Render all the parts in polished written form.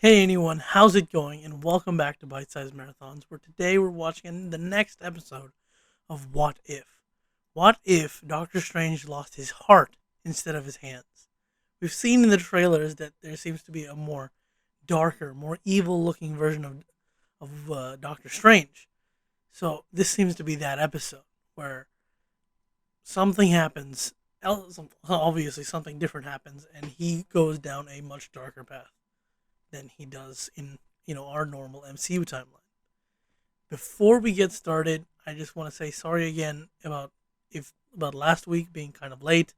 Hey anyone, how's it going? And welcome back to Bite Size Marathons, where today we're watching the next episode of What If? What if Doctor Strange lost his heart instead of his hands? We've seen in the trailers that there seems to be a more darker, more evil looking version of Doctor Strange. So this seems to be that episode where something happens, obviously something different happens, and he goes down a much darker path than he does in our normal MCU timeline. Before we get started, I just want to say sorry again about last week being kind of late.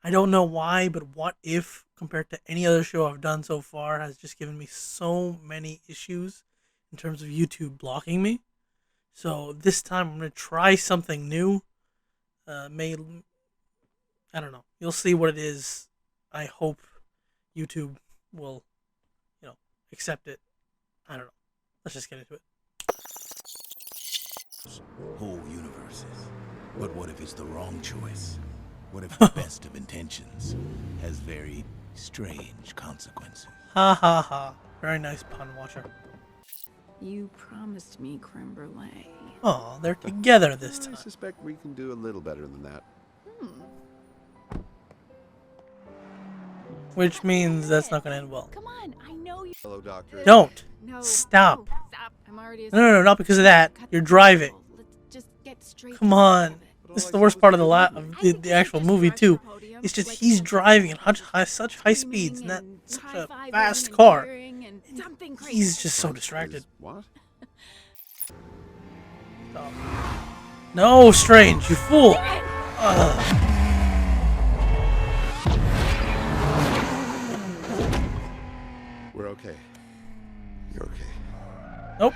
I don't know why, but What If, compared to any other show I've done so far, has just given me so many issues in terms of YouTube blocking me. So this time I'm gonna try something new. I don't know. You'll see what it is. I hope YouTube will accept it. I don't know. Let's just get into it. Whole universes. But what if it's the wrong choice? What if the best of intentions has very strange consequences? Ha ha ha. Very nice pun, Watcher. You promised me creme brulee. Oh, they're together this time. I suspect we can do a little better than that. Which means that's not gonna end well. Come on, I know you. Hello, Doctor. Don't. No. Stop. No, stop. I'm already. No, not because of that. Cut You're the driving. cable. Let's just get straight Come to on. it. This is the worst part of the actual movie too. It's just he's driving at such high speeds and that's such a fast car. He's just so distracted. What? Stop. No, Strange, you fool. Ugh. We're okay. You're okay. Nope.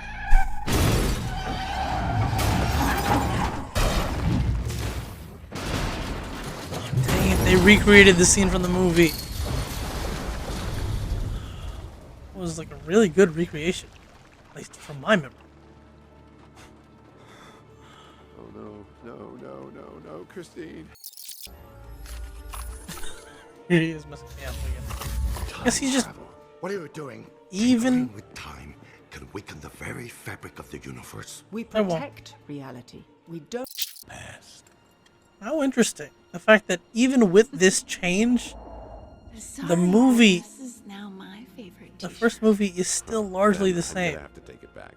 Dang it, they recreated the scene from the movie. It was like a really good recreation, at least from my memory. Oh no, Christine. Here he is messing me up again. Guess he's just What are you doing? even. Tinkering with time can weaken the very fabric of the universe. We I won't. protect reality. We don't. Past. How interesting. The fact that even with this change, the movie, This is now my favorite. the first movie is still largely the I'm same. gonna have to take it back.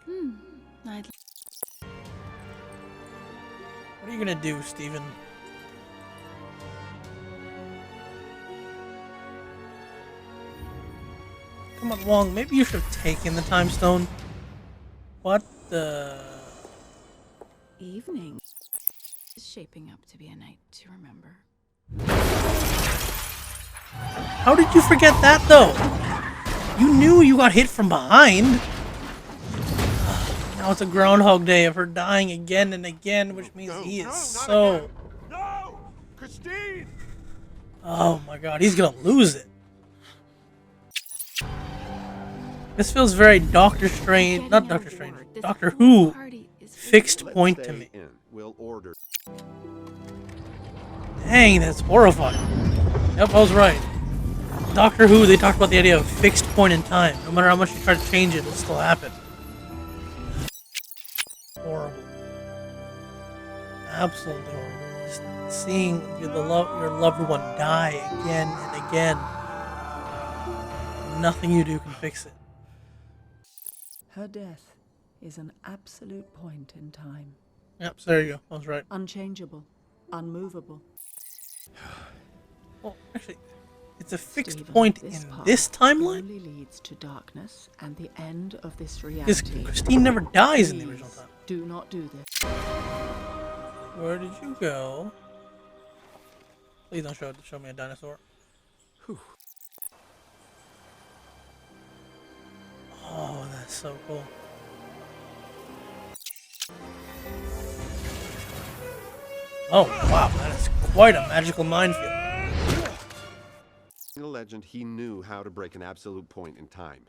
I'd What are you gonna do, Steven? Come on, Wong, maybe you should have taken the time stone. What the... evening is shaping up to be a night to remember. How did you forget that, though? You knew you got hit from behind. Now it's a Groundhog Day of her dying again and again, which means he is so... No! Christine! Oh my god, he's gonna lose it. This feels very Doctor Strange, not Doctor Strange, Doctor Who fixed point to me. We'll order. Dang, that's horrifying. Yep, I was right. Doctor Who, they talked about the idea of fixed point in time. No matter how much you try to change it, it'll still happen. Horrible. Absolutely horrible. Just seeing your loved one die again and again. Nothing you do can fix it. Her death is an absolute point in time. Yep, so there you go. I was right. Unchangeable. Unmovable. Well, actually, it's a fixed Stephen, point in path this timeline. only leads to darkness and the end of this Because reality. Christine never dies in the Please, original time. do not do this. Where did you go? Please don't show me a dinosaur. Whew. Oh, that's so cool. Oh, wow, that is quite a magical minefield. In the legend, he knew how to break an absolute point in time.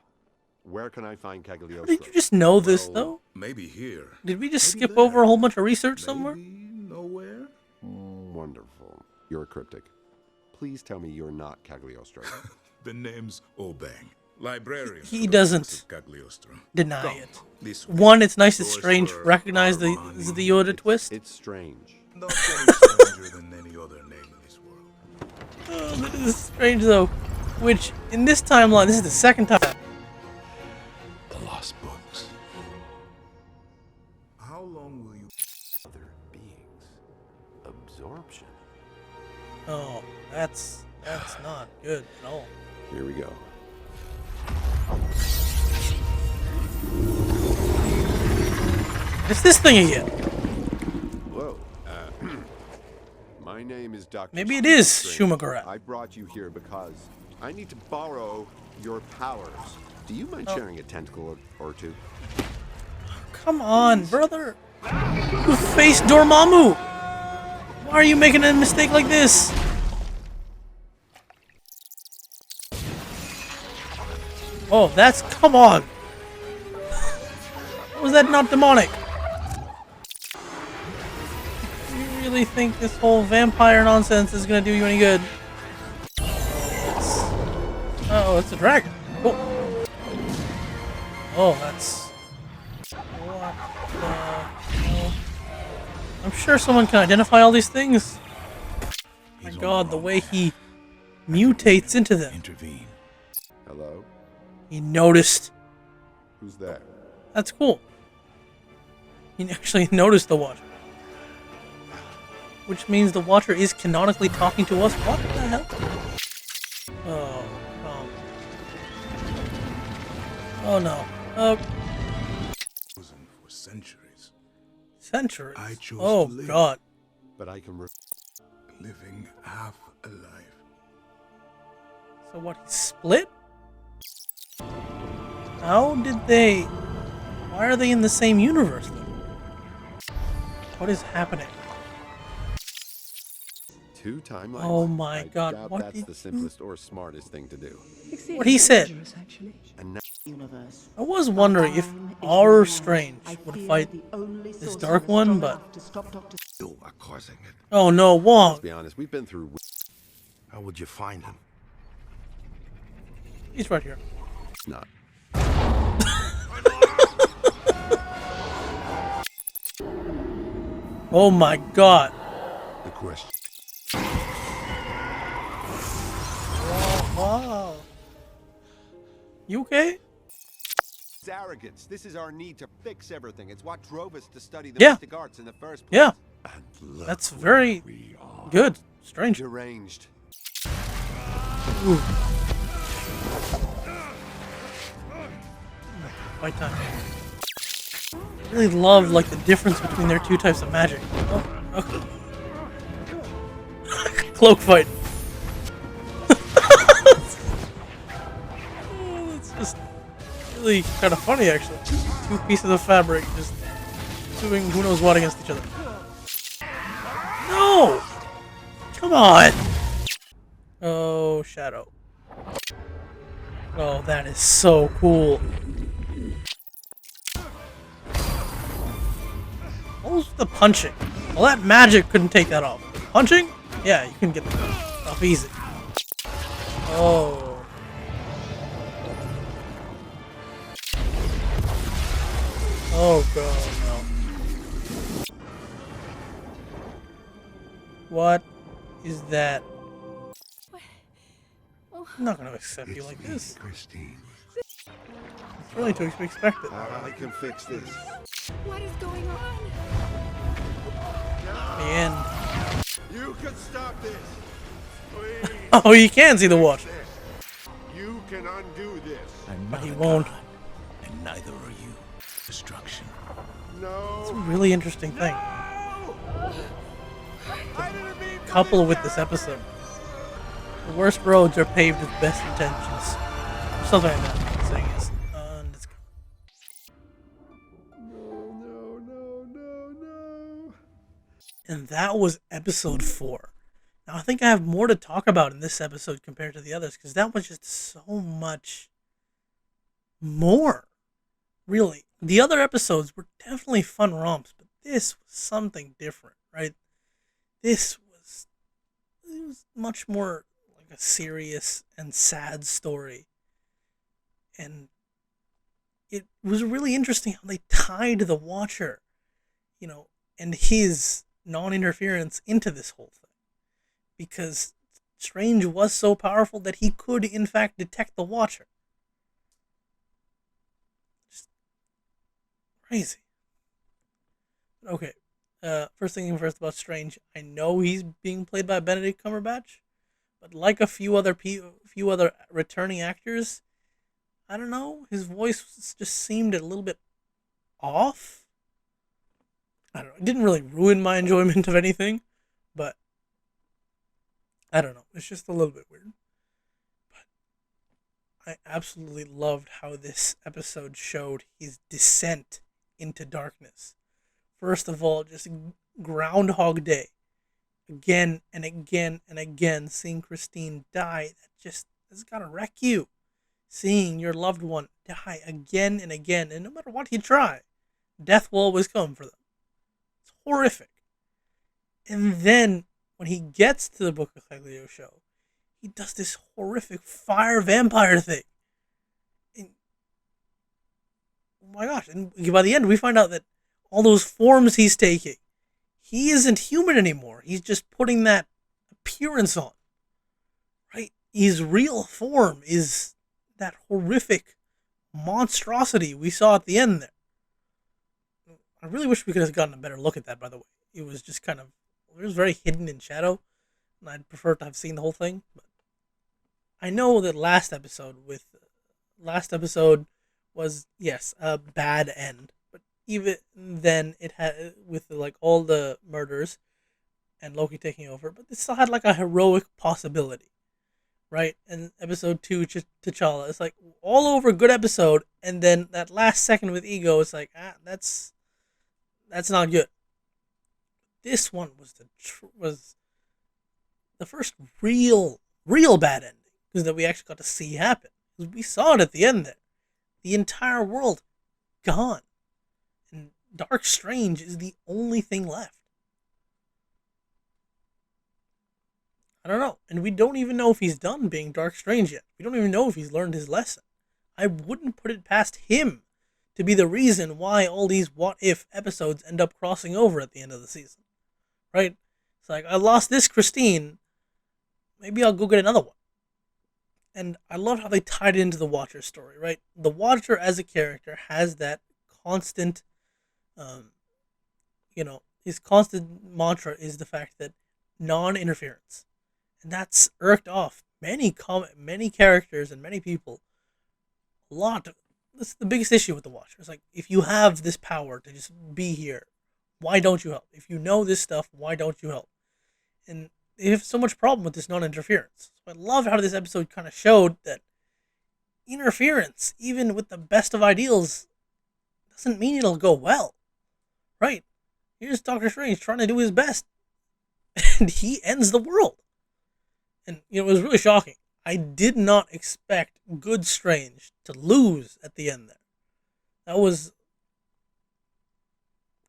Where can I find Cagliostro? Did you just know this, Well, though? Maybe here. Did we just maybe skip there. over a whole bunch of research somewhere? Maybe nowhere. Wonderful. You're cryptic. Please tell me you're not Cagliostro. The name's Obang. Librarians he for the doesn't Prince of Cagliostro. deny Come, it. this way. One, it's nice that Yours Strange for recognized the Armani. Yoda twist. It's strange. Not any stranger than any other name in this world. Oh, that is strange though. Which, in this timeline, this is the second time. The lost books. How long will you... Other beings. Absorption. Oh, that's not good at all. Here we go. It's this thing again. Whoa. My name is Dr. Maybe it is Strange. Shumagarat. I brought you here because I need to borrow your powers. Do you mind Oh. sharing a tentacle or two? Come on, brother. You faced Dormammu. Why are you making a mistake like this? Oh, that's... Come on. Was that not demonic? Do you really think this whole vampire nonsense is gonna do you any good? Oh, it's a dragon. Cool. Oh, that's... What the hell? I'm sure someone can identify all these things. My god, the way he mutates into them. Intervene. Hello? He noticed. Who's there? That's cool. He actually noticed the Watcher. Which means the Watcher is canonically talking to us. What the hell? Oh, no. Oh no. For centuries, Centuries. I chose Oh to live. god. But I can. living half alive. So what, he split? How did they... Why are they in the same universe though? What is happening? Two timelines? Oh my I god, doubt what that's did the you- simplest or smartest thing to do. What he said. Dangerous, actually. And now Universe. I was wondering if our Strange would fight this Dark One, but... You are causing it. Oh no, Wong! let's be honest, we've been through. How would you find him? He's right here. Not. Oh my god. The question. Wow. You okay? It's arrogance. This is our need to fix everything. It's what drove us to study the Yeah. mystic arts in the first place. Yeah. And look That's where very we are. good. Strange. Deranged. Ooh. Fight time. I really love like the difference between their two types of magic. Oh, okay. Cloak fight. Oh, that's just really kind of funny actually. Two pieces of fabric just doing who knows what against each other. No! Come on! Oh, Shadow. Oh, that is so cool. What was the punching? Well, that magic couldn't take that off. Punching? Yeah, you can get that off easy. Oh. Oh, God, no. What is that? I'm not going to accept you like this. Christine. It's really to be expected. I can fix this. What is going on? The end. You can stop this. Please. Oh, you can see the watch. You can undo this. I'm But not he a won't. god, and neither are you. Destruction. It's a No. really interesting thing. I didn't mean for Couple this with to this happen. episode. The worst roads are paved with best intentions. Or something like that. The saying is. Let's go. No. And that was episode 4. Now I think I have more to talk about in this episode compared to the others because that was just so much more. Really. The other episodes were definitely fun romps, but this was something different, right? This was, it was much more like a serious and sad story. And it was really interesting how they tied the Watcher, you know, and his non-interference into this whole thing. Because Strange was so powerful that he could, in fact, detect the Watcher. Just crazy. Okay, first thing first about Strange, I know he's being played by Benedict Cumberbatch, but like a few other returning actors, I don't know, his voice just seemed a little bit off. I don't know. It didn't really ruin my enjoyment of anything, but I don't know. It's just a little bit weird. But I absolutely loved how this episode showed his descent into darkness. First of all, just Groundhog Day. Again and again and again, seeing Christine die, that just has gotta wreck you. Seeing your loved one die again and again, and no matter what you try, death will always come for them. It's horrific. And then, when he gets to the Book of Cagliostro, he does this horrific fire vampire thing. And, oh my gosh, and by the end we find out that all those forms he's taking, he isn't human anymore. He's just putting that appearance on. Right? His real form is that horrific monstrosity we saw at the end there. I really wish we could have gotten a better look at that, by the way. It was just kind of, it was very hidden in shadow, and I'd prefer to have seen the whole thing. But I know that last episode was, yes, a bad end, but even then it had, with like all the murders and Loki taking over, but it still had like a heroic possibility, right? And episode 2, T'Challa, it's like all over good episode, and then that last second with Ego, it's like, that's not good. This one was the first real bad ending, because that we actually got to see happen. Because we saw it at the end there, the entire world gone, and Dark Strange is the only thing left. I don't know, and we don't even know if he's done being Dark Strange yet. We don't even know if he's learned his lesson. I wouldn't put it past him to be the reason why all these what if episodes end up crossing over at the end of the season. Right? It's like, I lost this Christine, maybe I'll go get another one. And I love how they tied it into the Watcher story, right? The Watcher as a character has that constant, his constant mantra is the fact that non-interference. And that's irked off many characters and many people a lot. That's the biggest issue with the Watcher. It's like, if you have this power to just be here, why don't you help? If you know this stuff, why don't you help? And they have so much problem with this non-interference. So I love how this episode kind of showed that interference, even with the best of ideals, doesn't mean it'll go well. Right? Here's Doctor Strange trying to do his best, and he ends the world. And, it was really shocking. I did not expect good Strange to lose at the end there. That was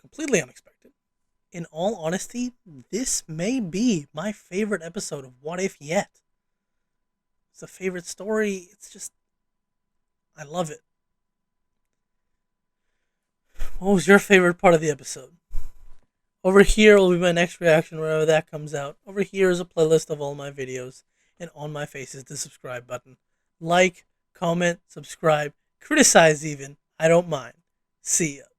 completely unexpected. In all honesty, this may be my favorite episode of What If yet. It's a favorite story. It's just, I love it. What was your favorite part of the episode? Over here will be my next reaction whenever that comes out. Over here is a playlist of all my videos. And on my face is the subscribe button. Like, comment, subscribe, criticize even. I don't mind. See ya.